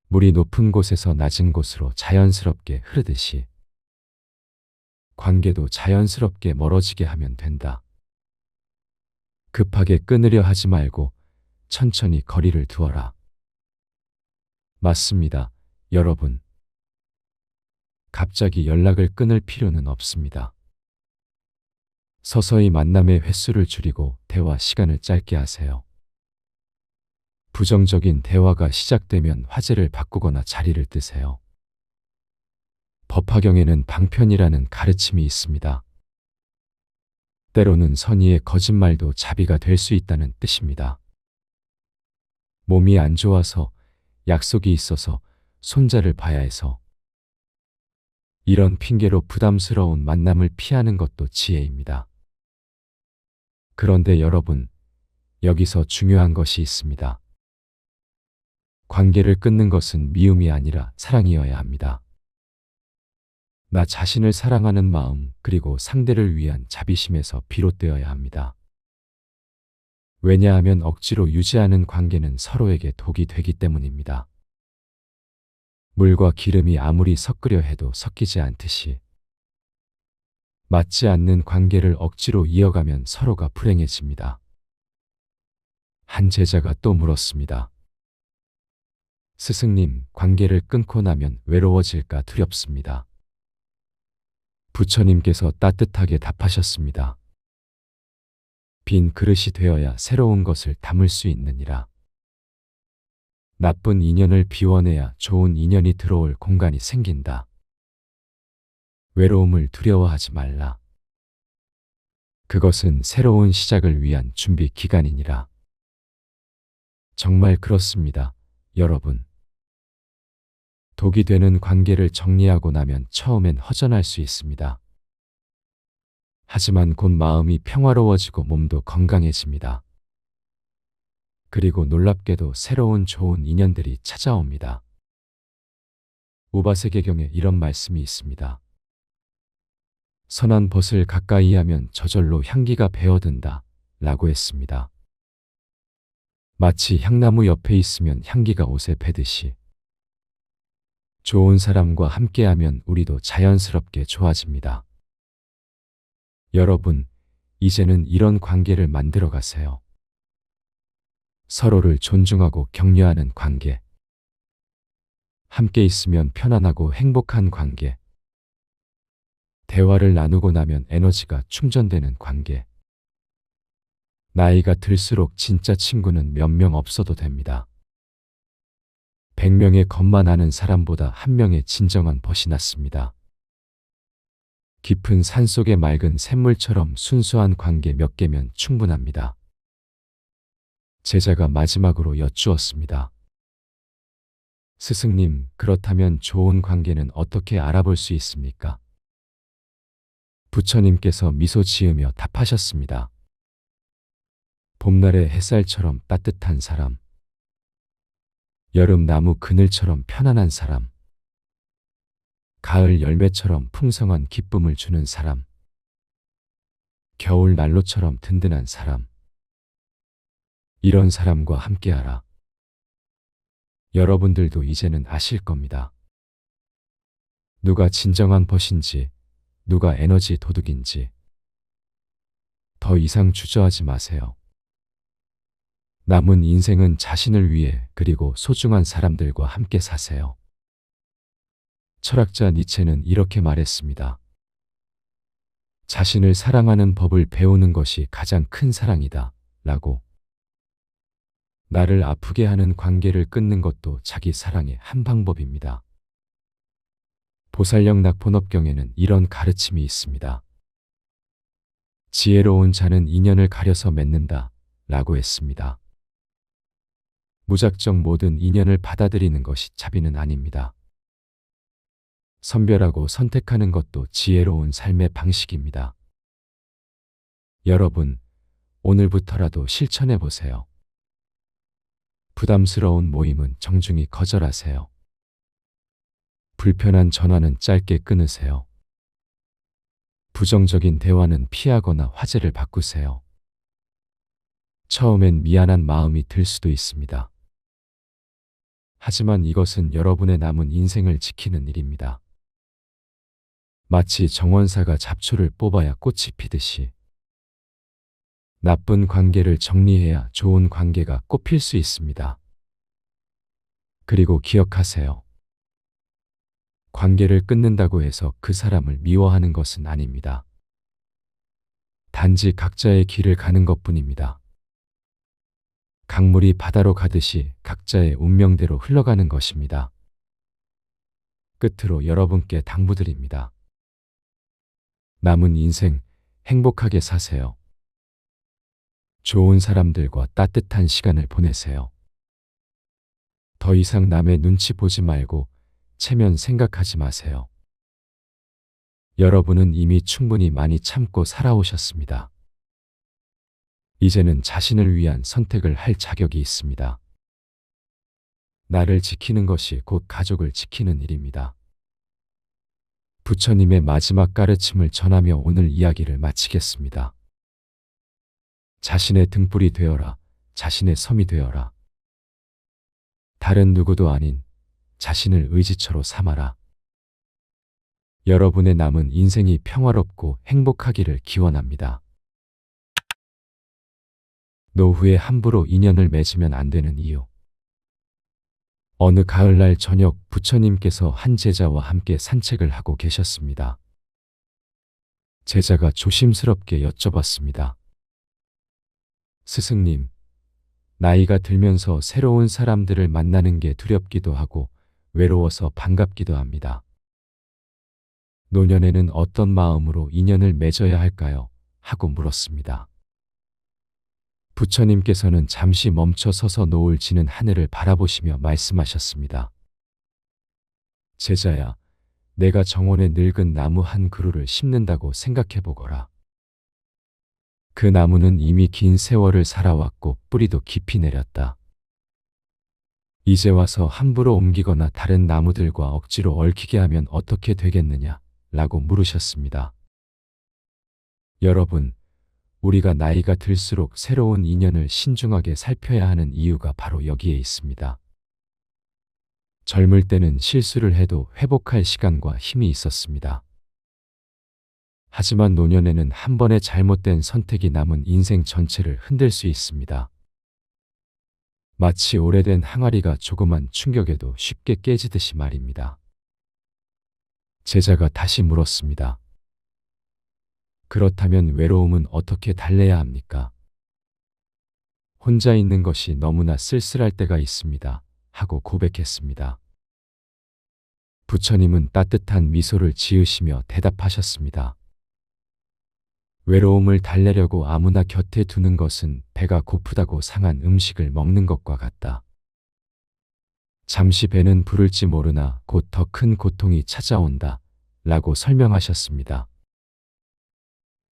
물이 높은 곳에서 낮은 곳으로 자연스럽게 흐르듯이 관계도 자연스럽게 멀어지게 하면 된다. 급하게 끊으려 하지 말고 천천히 거리를 두어라. 맞습니다, 여러분. 갑자기 연락을 끊을 필요는 없습니다. 서서히 만남의 횟수를 줄이고 대화 시간을 짧게 하세요. 부정적인 대화가 시작되면 화제를 바꾸거나 자리를 뜨세요. 법화경에는 방편이라는 가르침이 있습니다. 때로는 선의의 거짓말도 자비가 될 수 있다는 뜻입니다. 몸이 안 좋아서, 약속이 있어서, 손자를 봐야 해서 이런 핑계로 부담스러운 만남을 피하는 것도 지혜입니다. 그런데 여러분, 여기서 중요한 것이 있습니다. 관계를 끊는 것은 미움이 아니라 사랑이어야 합니다. 나 자신을 사랑하는 마음 그리고 상대를 위한 자비심에서 비롯되어야 합니다. 왜냐하면 억지로 유지하는 관계는 서로에게 독이 되기 때문입니다. 물과 기름이 아무리 섞으려 해도 섞이지 않듯이 맞지 않는 관계를 억지로 이어가면 서로가 불행해집니다. 한 제자가 또 물었습니다. 스승님, 관계를 끊고 나면 외로워질까 두렵습니다. 부처님께서 따뜻하게 답하셨습니다. 빈 그릇이 되어야 새로운 것을 담을 수 있느니라. 나쁜 인연을 비워내야 좋은 인연이 들어올 공간이 생긴다. 외로움을 두려워하지 말라. 그것은 새로운 시작을 위한 준비 기간이니라. 정말 그렇습니다, 여러분. 독이 되는 관계를 정리하고 나면 처음엔 허전할 수 있습니다. 하지만 곧 마음이 평화로워지고 몸도 건강해집니다. 그리고 놀랍게도 새로운 좋은 인연들이 찾아옵니다. 우바세계경에 이런 말씀이 있습니다. 선한 벗을 가까이 하면 저절로 향기가 배어든다 라고 했습니다. 마치 향나무 옆에 있으면 향기가 옷에 배듯이 좋은 사람과 함께하면 우리도 자연스럽게 좋아집니다. 여러분, 이제는 이런 관계를 만들어 가세요. 서로를 존중하고 격려하는 관계. 함께 있으면 편안하고 행복한 관계. 대화를 나누고 나면 에너지가 충전되는 관계. 나이가 들수록 진짜 친구는 몇 명 없어도 됩니다. 100명의 것만 아는 사람보다 한 명의 진정한 벗이 낫습니다. 깊은 산속의 맑은 샘물처럼 순수한 관계 몇 개면 충분합니다. 제자가 마지막으로 여쭈었습니다. 스승님, 그렇다면 좋은 관계는 어떻게 알아볼 수 있습니까? 부처님께서 미소 지으며 답하셨습니다. 봄날의 햇살처럼 따뜻한 사람, 여름 나무 그늘처럼 편안한 사람, 가을 열매처럼 풍성한 기쁨을 주는 사람, 겨울 난로처럼 든든한 사람. 이런 사람과 함께하라. 여러분들도 이제는 아실 겁니다. 누가 진정한 벗인지, 누가 에너지 도둑인지. 더 이상 주저하지 마세요. 남은 인생은 자신을 위해 그리고 소중한 사람들과 함께 사세요. 철학자 니체는 이렇게 말했습니다. 자신을 사랑하는 법을 배우는 것이 가장 큰 사랑이다. 라고. 나를 아프게 하는 관계를 끊는 것도 자기 사랑의 한 방법입니다. 보살령 낙본업경에는 이런 가르침이 있습니다. 지혜로운 자는 인연을 가려서 맺는다. 라고 했습니다. 무작정 모든 인연을 받아들이는 것이 자비는 아닙니다. 선별하고 선택하는 것도 지혜로운 삶의 방식입니다. 여러분, 오늘부터라도 실천해 보세요. 부담스러운 모임은 정중히 거절하세요. 불편한 전화는 짧게 끊으세요. 부정적인 대화는 피하거나 화제를 바꾸세요. 처음엔 미안한 마음이 들 수도 있습니다. 하지만 이것은 여러분의 남은 인생을 지키는 일입니다. 마치 정원사가 잡초를 뽑아야 꽃이 피듯이 나쁜 관계를 정리해야 좋은 관계가 꽃필 수 있습니다. 그리고 기억하세요. 관계를 끊는다고 해서 그 사람을 미워하는 것은 아닙니다. 단지 각자의 길을 가는 것뿐입니다. 강물이 바다로 가듯이 각자의 운명대로 흘러가는 것입니다. 끝으로 여러분께 당부드립니다. 남은 인생 행복하게 사세요. 좋은 사람들과 따뜻한 시간을 보내세요. 더 이상 남의 눈치 보지 말고 체면 생각하지 마세요. 여러분은 이미 충분히 많이 참고 살아오셨습니다. 이제는 자신을 위한 선택을 할 자격이 있습니다. 나를 지키는 것이 곧 가족을 지키는 일입니다. 부처님의 마지막 가르침을 전하며 오늘 이야기를 마치겠습니다. 자신의 등불이 되어라. 자신의 섬이 되어라. 다른 누구도 아닌 자신을 의지처로 삼아라. 여러분의 남은 인생이 평화롭고 행복하기를 기원합니다. 노후에 함부로 인연을 맺으면 안 되는 이유. 어느 가을날 저녁 부처님께서 한 제자와 함께 산책을 하고 계셨습니다. 제자가 조심스럽게 여쭤봤습니다. 스승님, 나이가 들면서 새로운 사람들을 만나는 게 두렵기도 하고 외로워서 반갑기도 합니다. 노년에는 어떤 마음으로 인연을 맺어야 할까요? 하고 물었습니다. 부처님께서는 잠시 멈춰 서서 노을 지는 하늘을 바라보시며 말씀하셨습니다. 제자야, 내가 정원에 늙은 나무 한 그루를 심는다고 생각해 보거라. 그 나무는 이미 긴 세월을 살아왔고 뿌리도 깊이 내렸다. 이제 와서 함부로 옮기거나 다른 나무들과 억지로 얽히게 하면 어떻게 되겠느냐? 라고 물으셨습니다. 여러분, 우리가 나이가 들수록 새로운 인연을 신중하게 살펴야 하는 이유가 바로 여기에 있습니다. 젊을 때는 실수를 해도 회복할 시간과 힘이 있었습니다. 하지만 노년에는 한 번의 잘못된 선택이 남은 인생 전체를 흔들 수 있습니다. 마치 오래된 항아리가 조그만 충격에도 쉽게 깨지듯이 말입니다. 제자가 다시 물었습니다. 그렇다면 외로움은 어떻게 달래야 합니까? 혼자 있는 것이 너무나 쓸쓸할 때가 있습니다. 하고 고백했습니다. 부처님은 따뜻한 미소를 지으시며 대답하셨습니다. 외로움을 달래려고 아무나 곁에 두는 것은 배가 고프다고 상한 음식을 먹는 것과 같다. 잠시 배는 부를지 모르나 곧 더 큰 고통이 찾아온다. 라고 설명하셨습니다.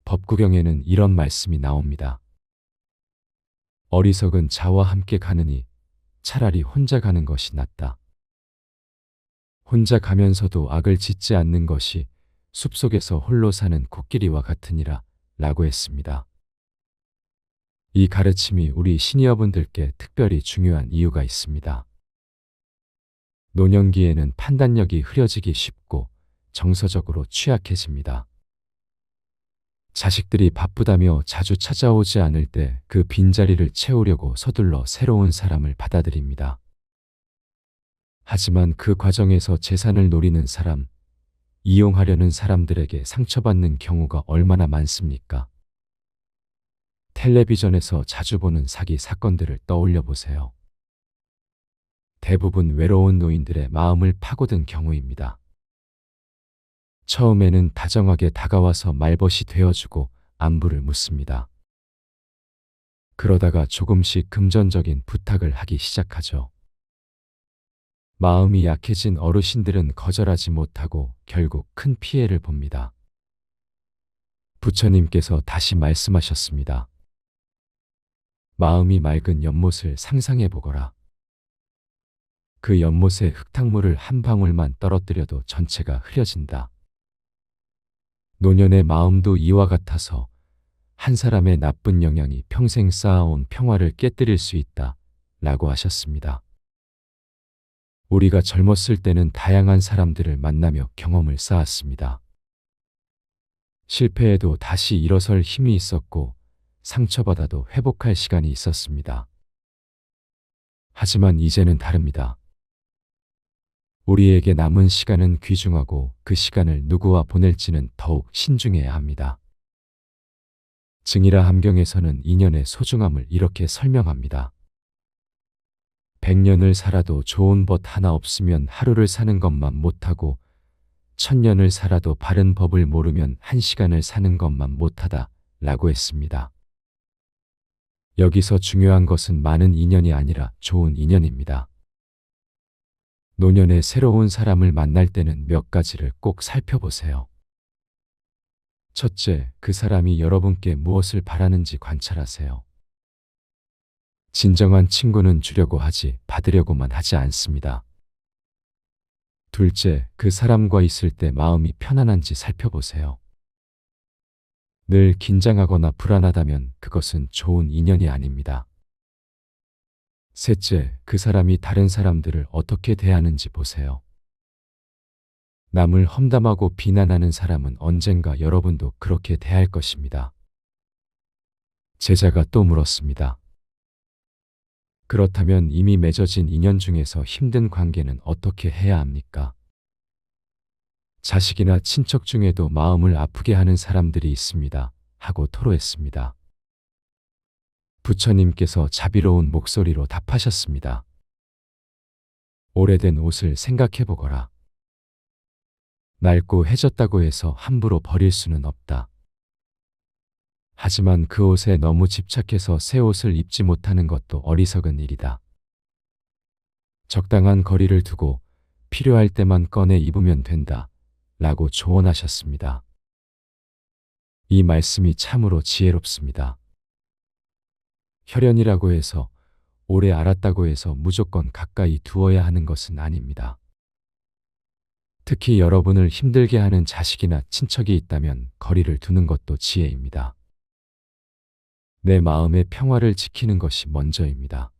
법구경에는 이런 말씀이 나옵니다. 어리석은 자와 함께 가느니 차라리 혼자 가는 것이 낫다. 혼자 가면서도 악을 짓지 않는 것이 숲속에서 홀로 사는 코끼리와 같으니라 라고 했습니다. 이 가르침이 우리 시니어분들께 특별히 중요한 이유가 있습니다. 노년기에는 판단력이 흐려지기 쉽고 정서적으로 취약해집니다. 자식들이 바쁘다며 자주 찾아오지 않을 때 그 빈자리를 채우려고 서둘러 새로운 사람을 받아들입니다. 하지만 그 과정에서 재산을 노리는 사람, 이용하려는 사람들에게 상처받는 경우가 얼마나 많습니까? 텔레비전에서 자주 보는 사기 사건들을 떠올려 보세요. 대부분 외로운 노인들의 마음을 파고든 경우입니다. 처음에는 다정하게 다가와서 말벗이 되어주고 안부를 묻습니다. 그러다가 조금씩 금전적인 부탁을 하기 시작하죠. 마음이 약해진 어르신들은 거절하지 못하고 결국 큰 피해를 봅니다. 부처님께서 다시 말씀하셨습니다. 마음이 맑은 연못을 상상해 보거라. 그 연못에 흙탕물을 한 방울만 떨어뜨려도 전체가 흐려진다. 노년의 마음도 이와 같아서 한 사람의 나쁜 영향이 평생 쌓아온 평화를 깨뜨릴 수 있다 라고 하셨습니다. 우리가 젊었을 때는 다양한 사람들을 만나며 경험을 쌓았습니다. 실패해도 다시 일어설 힘이 있었고 상처받아도 회복할 시간이 있었습니다. 하지만 이제는 다릅니다. 우리에게 남은 시간은 귀중하고 그 시간을 누구와 보낼지는 더욱 신중해야 합니다. 증이라 함경에서는 인연의 소중함을 이렇게 설명합니다. 100년을 살아도 좋은 벗 하나 없으면 하루를 사는 것만 못하고 1000년을 살아도 바른 법을 모르면 1시간을 사는 것만 못하다 라고 했습니다. 여기서 중요한 것은 많은 인연이 아니라 좋은 인연입니다. 노년에 새로운 사람을 만날 때는 몇 가지를 꼭 살펴보세요. 첫째, 그 사람이 여러분께 무엇을 바라는지 관찰하세요. 진정한 친구는 주려고 하지 받으려고만 하지 않습니다. 둘째, 그 사람과 있을 때 마음이 편안한지 살펴보세요. 늘 긴장하거나 불안하다면 그것은 좋은 인연이 아닙니다. 셋째, 그 사람이 다른 사람들을 어떻게 대하는지 보세요. 남을 험담하고 비난하는 사람은 언젠가 여러분도 그렇게 대할 것입니다. 제자가 또 물었습니다. 그렇다면 이미 맺어진 인연 중에서 힘든 관계는 어떻게 해야 합니까? 자식이나 친척 중에도 마음을 아프게 하는 사람들이 있습니다. 하고 토로했습니다. 부처님께서 자비로운 목소리로 답하셨습니다. 오래된 옷을 생각해 보거라. 낡고 해졌다고 해서 함부로 버릴 수는 없다. 하지만 그 옷에 너무 집착해서 새 옷을 입지 못하는 것도 어리석은 일이다. 적당한 거리를 두고 필요할 때만 꺼내 입으면 된다. 라고 조언하셨습니다. 이 말씀이 참으로 지혜롭습니다. 혈연이라고 해서 오래 알았다고 해서 무조건 가까이 두어야 하는 것은 아닙니다. 특히 여러분을 힘들게 하는 자식이나 친척이 있다면 거리를 두는 것도 지혜입니다. 내 마음의 평화를 지키는 것이 먼저입니다.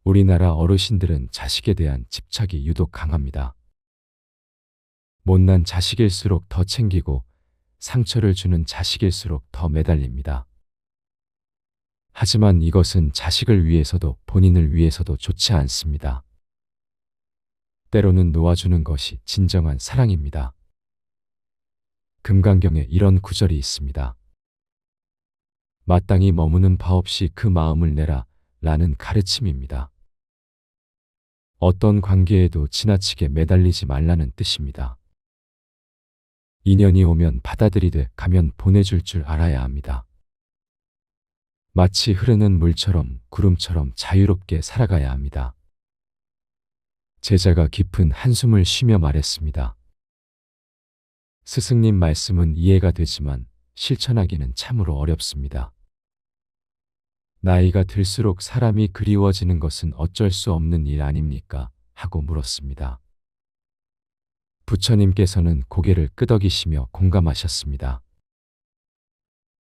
우리나라 어르신들은 자식에 대한 집착이 유독 강합니다. 못난 자식일수록 더 챙기고 상처를 주는 자식일수록 더 매달립니다. 하지만 이것은 자식을 위해서도 본인을 위해서도 좋지 않습니다. 때로는 놓아주는 것이 진정한 사랑입니다. 금강경에 이런 구절이 있습니다. 마땅히 머무는 바 없이 그 마음을 내라 라는 가르침입니다. 어떤 관계에도 지나치게 매달리지 말라는 뜻입니다. 인연이 오면 받아들이되 가면 보내줄 줄 알아야 합니다. 마치 흐르는 물처럼 구름처럼 자유롭게 살아가야 합니다. 제자가 깊은 한숨을 쉬며 말했습니다. 스승님 말씀은 이해가 되지만 실천하기는 참으로 어렵습니다. 나이가 들수록 사람이 그리워지는 것은 어쩔 수 없는 일 아닙니까? 하고 물었습니다. 부처님께서는 고개를 끄덕이시며 공감하셨습니다.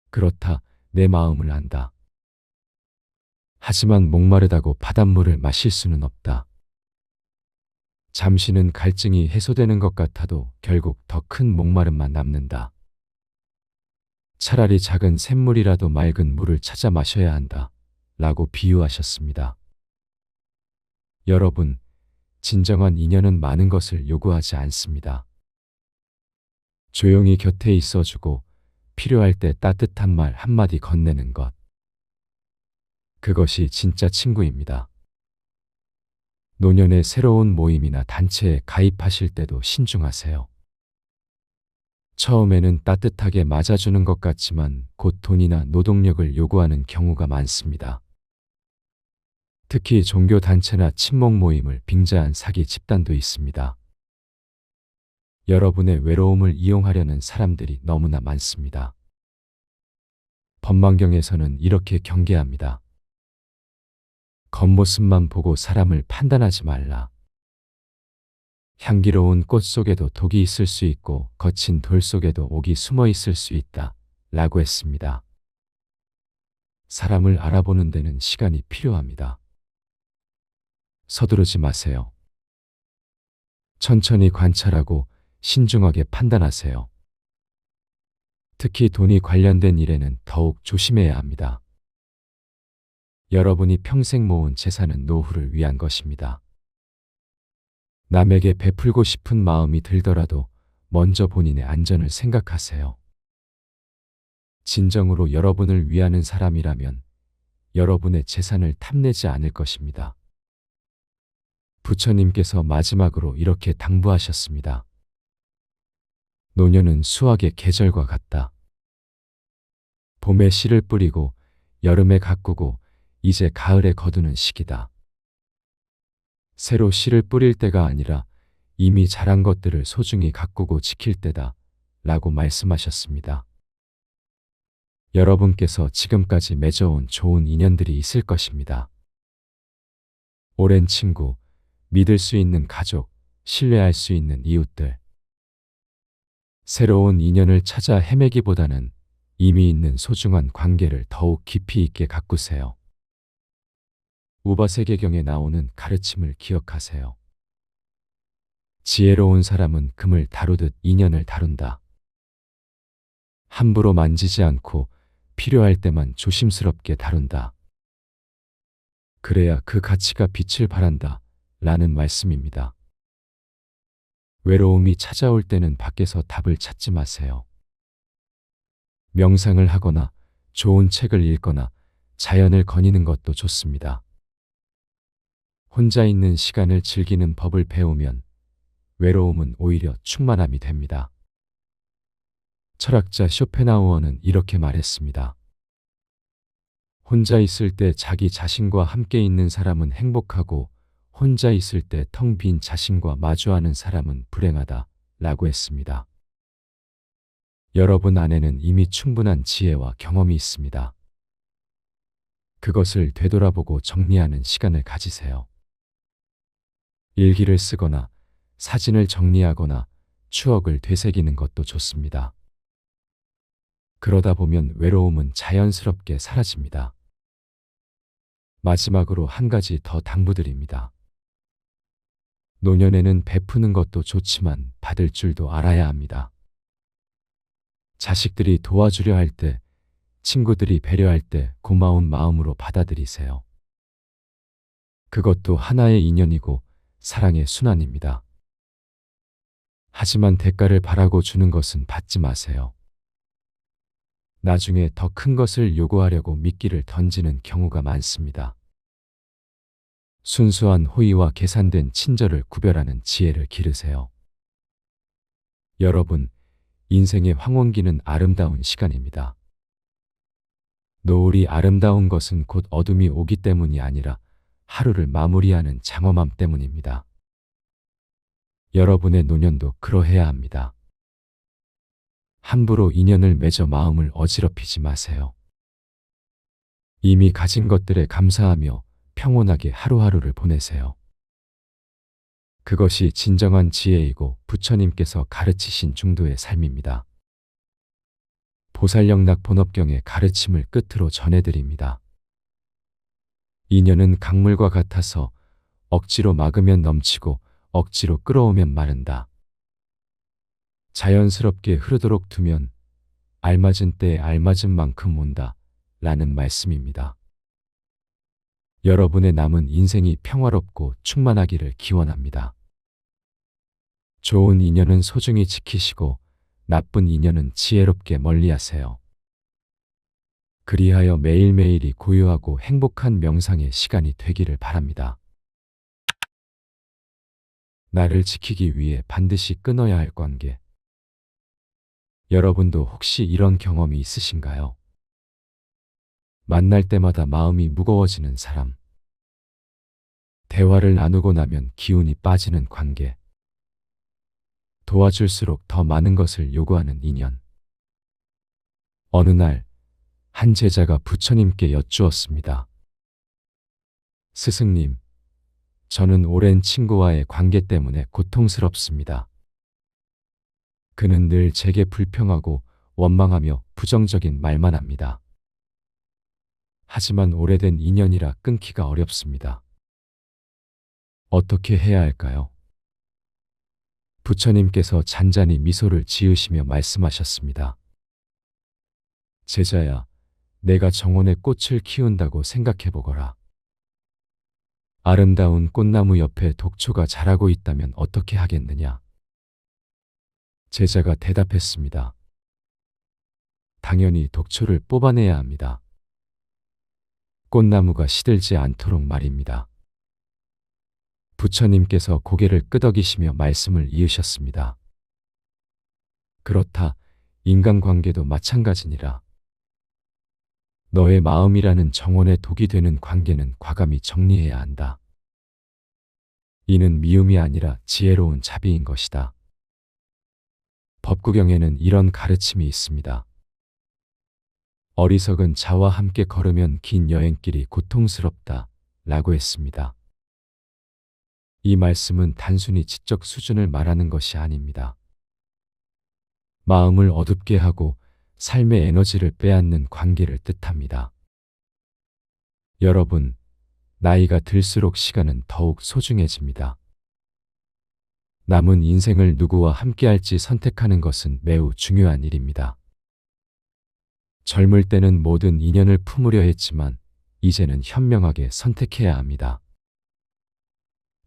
그렇다, 내 마음을 안다. 하지만 목마르다고 바닷물을 마실 수는 없다. 잠시는 갈증이 해소되는 것 같아도 결국 더 큰 목마름만 남는다. 차라리 작은 샘물이라도 맑은 물을 찾아 마셔야 한다. 라고 비유하셨습니다. 여러분, 진정한 인연은 많은 것을 요구하지 않습니다. 조용히 곁에 있어주고 필요할 때 따뜻한 말 한마디 건네는 것. 그것이 진짜 친구입니다. 노년의 새로운 모임이나 단체에 가입하실 때도 신중하세요. 처음에는 따뜻하게 맞아주는 것 같지만 곧 돈이나 노동력을 요구하는 경우가 많습니다. 특히 종교 단체나 친목 모임을 빙자한 사기 집단도 있습니다. 여러분의 외로움을 이용하려는 사람들이 너무나 많습니다. 법망경에서는 이렇게 경계합니다. 겉모습만 보고 사람을 판단하지 말라. 향기로운 꽃 속에도 독이 있을 수 있고 거친 돌 속에도 옥이 숨어 있을 수 있다. 라고 했습니다. 사람을 알아보는 데는 시간이 필요합니다. 서두르지 마세요. 천천히 관찰하고 신중하게 판단하세요. 특히 돈이 관련된 일에는 더욱 조심해야 합니다. 여러분이 평생 모은 재산은 노후를 위한 것입니다. 남에게 베풀고 싶은 마음이 들더라도 먼저 본인의 안전을 생각하세요. 진정으로 여러분을 위하는 사람이라면 여러분의 재산을 탐내지 않을 것입니다. 부처님께서 마지막으로 이렇게 당부하셨습니다. 노년은 수확의 계절과 같다. 봄에 씨를 뿌리고 여름에 가꾸고 이제 가을에 거두는 시기다. 새로 씨를 뿌릴 때가 아니라 이미 자란 것들을 소중히 가꾸고 지킬 때다. 라고 말씀하셨습니다. 여러분께서 지금까지 맺어온 좋은 인연들이 있을 것입니다. 오랜 친구, 믿을 수 있는 가족, 신뢰할 수 있는 이웃들. 새로운 인연을 찾아 헤매기보다는 이미 있는 소중한 관계를 더욱 깊이 있게 가꾸세요. 우바세계경에 나오는 가르침을 기억하세요. 지혜로운 사람은 금을 다루듯 인연을 다룬다. 함부로 만지지 않고 필요할 때만 조심스럽게 다룬다. 그래야 그 가치가 빛을 발한다. 라는 말씀입니다. 외로움이 찾아올 때는 밖에서 답을 찾지 마세요. 명상을 하거나 좋은 책을 읽거나 자연을 거니는 것도 좋습니다. 혼자 있는 시간을 즐기는 법을 배우면 외로움은 오히려 충만함이 됩니다. 철학자 쇼펜하우어는 이렇게 말했습니다. 혼자 있을 때 자기 자신과 함께 있는 사람은 행복하고 혼자 있을 때 텅 빈 자신과 마주하는 사람은 불행하다. 라고 했습니다. 여러분 안에는 이미 충분한 지혜와 경험이 있습니다. 그것을 되돌아보고 정리하는 시간을 가지세요. 일기를 쓰거나 사진을 정리하거나 추억을 되새기는 것도 좋습니다. 그러다 보면 외로움은 자연스럽게 사라집니다. 마지막으로 한 가지 더 당부드립니다. 노년에는 베푸는 것도 좋지만 받을 줄도 알아야 합니다. 자식들이 도와주려 할 때, 친구들이 배려할 때 고마운 마음으로 받아들이세요. 그것도 하나의 인연이고 사랑의 순환입니다. 하지만 대가를 바라고 주는 것은 받지 마세요. 나중에 더 큰 것을 요구하려고 미끼를 던지는 경우가 많습니다. 순수한 호의와 계산된 친절을 구별하는 지혜를 기르세요. 여러분, 인생의 황혼기는 아름다운 시간입니다. 노을이 아름다운 것은 곧 어둠이 오기 때문이 아니라 하루를 마무리하는 장엄함 때문입니다. 여러분의 노년도 그러해야 합니다. 함부로 인연을 맺어 마음을 어지럽히지 마세요. 이미 가진 것들에 감사하며 평온하게 하루하루를 보내세요. 그것이 진정한 지혜이고 부처님께서 가르치신 중도의 삶입니다. 보살영락 본업경의 가르침을 끝으로 전해드립니다. 인연은 강물과 같아서 억지로 막으면 넘치고 억지로 끌어오면 마른다. 자연스럽게 흐르도록 두면 알맞은 때에 알맞은 만큼 온다. 라는 말씀입니다. 여러분의 남은 인생이 평화롭고 충만하기를 기원합니다. 좋은 인연은 소중히 지키시고 나쁜 인연은 지혜롭게 멀리하세요. 그리하여 매일매일이 고요하고 행복한 명상의 시간이 되기를 바랍니다. 나를 지키기 위해 반드시 끊어야 할 관계. 여러분도 혹시 이런 경험이 있으신가요? 만날 때마다 마음이 무거워지는 사람. 대화를 나누고 나면 기운이 빠지는 관계. 도와줄수록 더 많은 것을 요구하는 인연. 어느 날, 한 제자가 부처님께 여쭈었습니다. 스승님, 저는 오랜 친구와의 관계 때문에 고통스럽습니다. 그는 늘 제게 불평하고 원망하며 부정적인 말만 합니다. 하지만 오래된 인연이라 끊기가 어렵습니다. 어떻게 해야 할까요? 부처님께서 잔잔히 미소를 지으시며 말씀하셨습니다. 제자야, 내가 정원에 꽃을 키운다고 생각해보거라. 아름다운 꽃나무 옆에 독초가 자라고 있다면 어떻게 하겠느냐? 제자가 대답했습니다. 당연히 독초를 뽑아내야 합니다. 꽃나무가 시들지 않도록 말입니다. 부처님께서 고개를 끄덕이시며 말씀을 이으셨습니다. 그렇다, 인간관계도 마찬가지니라. 너의 마음이라는 정원에 독이 되는 관계는 과감히 정리해야 한다. 이는 미움이 아니라 지혜로운 자비인 것이다. 법구경에는 이런 가르침이 있습니다. 어리석은 자와 함께 걸으면 긴 여행길이 고통스럽다 라고 했습니다. 이 말씀은 단순히 지적 수준을 말하는 것이 아닙니다. 마음을 어둡게 하고 삶의 에너지를 빼앗는 관계를 뜻합니다. 여러분, 나이가 들수록 시간은 더욱 소중해집니다. 남은 인생을 누구와 함께할지 선택하는 것은 매우 중요한 일입니다. 젊을 때는 모든 인연을 품으려 했지만 이제는 현명하게 선택해야 합니다.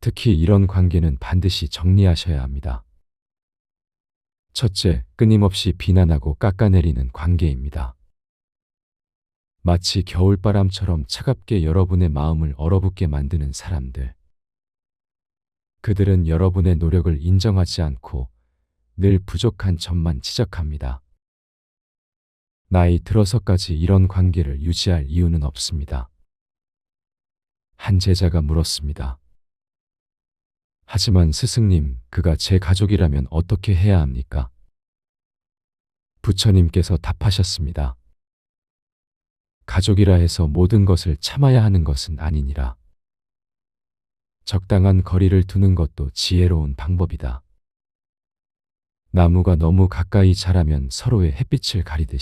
특히 이런 관계는 반드시 정리하셔야 합니다. 첫째, 끊임없이 비난하고 깎아내리는 관계입니다. 마치 겨울바람처럼 차갑게 여러분의 마음을 얼어붙게 만드는 사람들. 그들은 여러분의 노력을 인정하지 않고 늘 부족한 점만 지적합니다. 나이 들어서까지 이런 관계를 유지할 이유는 없습니다. 한 제자가 물었습니다. 하지만 스승님, 그가 제 가족이라면 어떻게 해야 합니까? 부처님께서 답하셨습니다. 가족이라 해서 모든 것을 참아야 하는 것은 아니니라. 적당한 거리를 두는 것도 지혜로운 방법이다. 나무가 너무 가까이 자라면 서로의 햇빛을 가리듯이